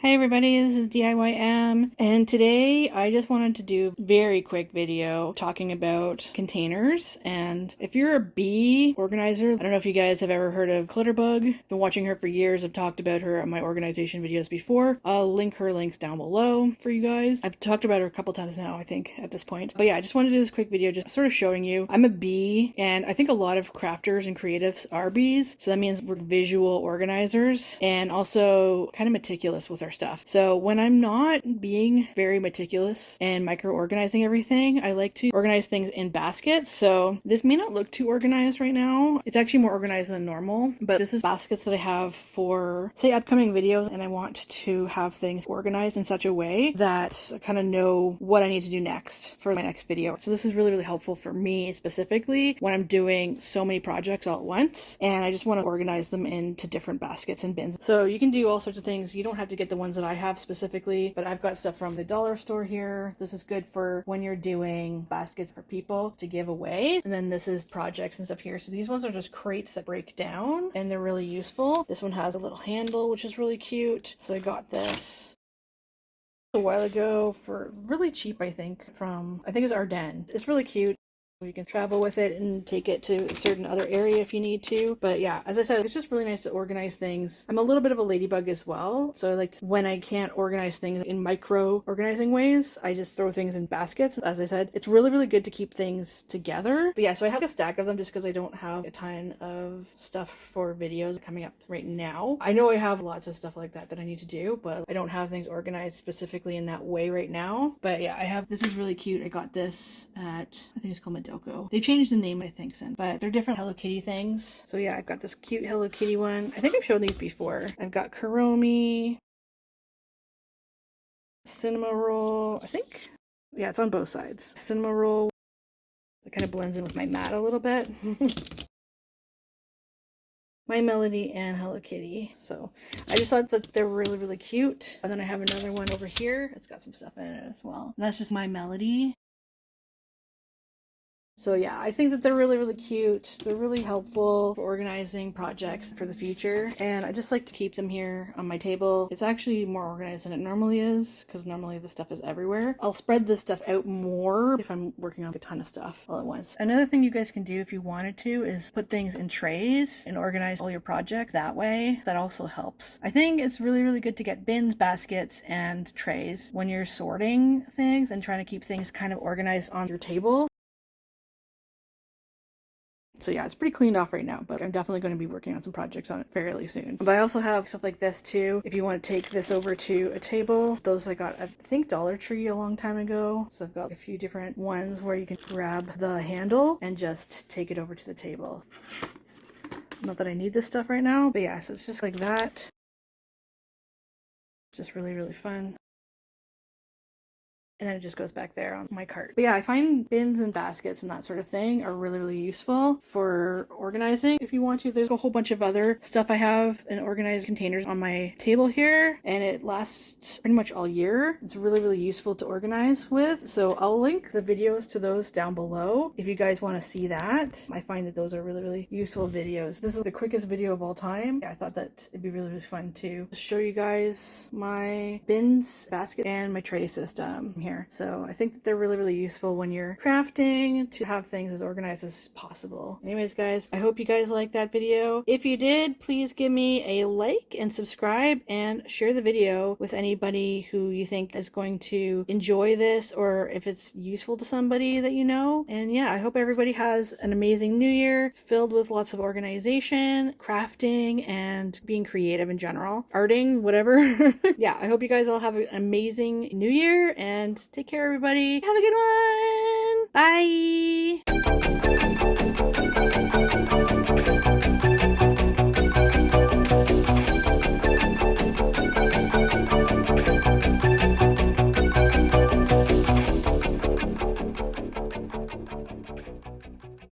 Hey everybody, this is DIYM, and today I just wanted to do a very quick video talking about containers. And if you're a bee organizer, I don't know if you guys have ever heard of Clutterbug. Been watching her for years. I've talked about her on my organization videos before. I'll link her links down below for you guys. I've talked about her a couple times now, I think, at this point. But yeah, I just wanted to do this quick video just sort of showing you. I'm a bee, and I think a lot of crafters and creatives are bees. So that means we're visual organizers and also kind of meticulous with our stuff. So when I'm not being very meticulous and micro-organizing everything, I like to organize things in baskets. So this may not look too organized right now. It's actually more organized than normal, but this is baskets that I have for, say, upcoming videos, and I want to have things organized in such a way that I kind of know what I need to do next for my next video. So this is really, really helpful for me specifically when I'm doing so many projects all at once, and I just want to organize them into different baskets and bins. So you can do all sorts of things. You don't have to get the ones that I have specifically, but I've got stuff from the dollar store here. This is good for when you're doing baskets for people to give away. And then this is projects and stuff here. So these ones are just crates that break down and they're really useful. This one has a little handle, which is really cute. So I got this a while ago for really cheap, I think it's Ardennes. It's really cute. You can travel with it and take it to a certain other area if you need to. But yeah, as I said, it's just really nice to organize things. I'm a little bit of a ladybug as well. So I like to, when I can't organize things in micro organizing ways, I just throw things in baskets. As I said, it's really, really good to keep things together. But yeah, so I have a stack of them just because I don't have a ton of stuff for videos coming up right now. I know I have lots of stuff like that I need to do, but I don't have things organized specifically in that way right now. But yeah, this is really cute. I got this at, I think it's called Adobe. They changed the name, I think, since, but they're different Hello Kitty things. So yeah, I've got this cute Hello Kitty one. I think I've shown these before. I've got Kuromi, Cinema Roll, I think. Yeah, it's on both sides. Cinema Roll. It kind of blends in with my mat a little bit. My Melody and Hello Kitty. So I just thought that they're really, really cute. And then I have another one over here. It's got some stuff in it as well. And that's just My Melody. So yeah, I think that they're really, really cute. They're really helpful for organizing projects for the future. And I just like to keep them here on my table. It's actually more organized than it normally is because normally the stuff is everywhere. I'll spread this stuff out more if I'm working on a ton of stuff all at once. Another thing you guys can do if you wanted to is put things in trays and organize all your projects that way. That also helps. I think it's really, really good to get bins, baskets, and trays when you're sorting things and trying to keep things kind of organized on your table. So yeah, it's pretty cleaned off right now, but I'm definitely going to be working on some projects on it fairly soon. But I also have stuff like this too. If you want to take this over to a table, those I got, I think, Dollar Tree a long time ago. So I've got a few different ones where you can grab the handle and just take it over to the table. Not that I need this stuff right now, but yeah, so it's just like that. It's just really, really fun. And then it just goes back there on my cart. But yeah, I find bins and baskets and that sort of thing are really, really useful for organizing if you want to. There's a whole bunch of other stuff I have in organized containers on my table here, and it lasts pretty much all year. It's really, really useful to organize with. So I'll link the videos to those down below if you guys want to see that. I find that those are really, really useful videos. This is the quickest video of all time. I thought that it'd be really, really fun to show you guys my bins, basket, and my tray system here. So I think that they're really, really useful when you're crafting to have things as organized as possible. Anyways, guys, I hope you guys liked that video. If you did, please give me a like and subscribe and share the video with anybody who you think is going to enjoy this, or if it's useful to somebody that you know. And yeah, I hope everybody has an amazing new year filled with lots of organization, crafting, and being creative in general. Arting, whatever. Yeah, I hope you guys all have an amazing new year, and take care, everybody. Have a good one. Bye.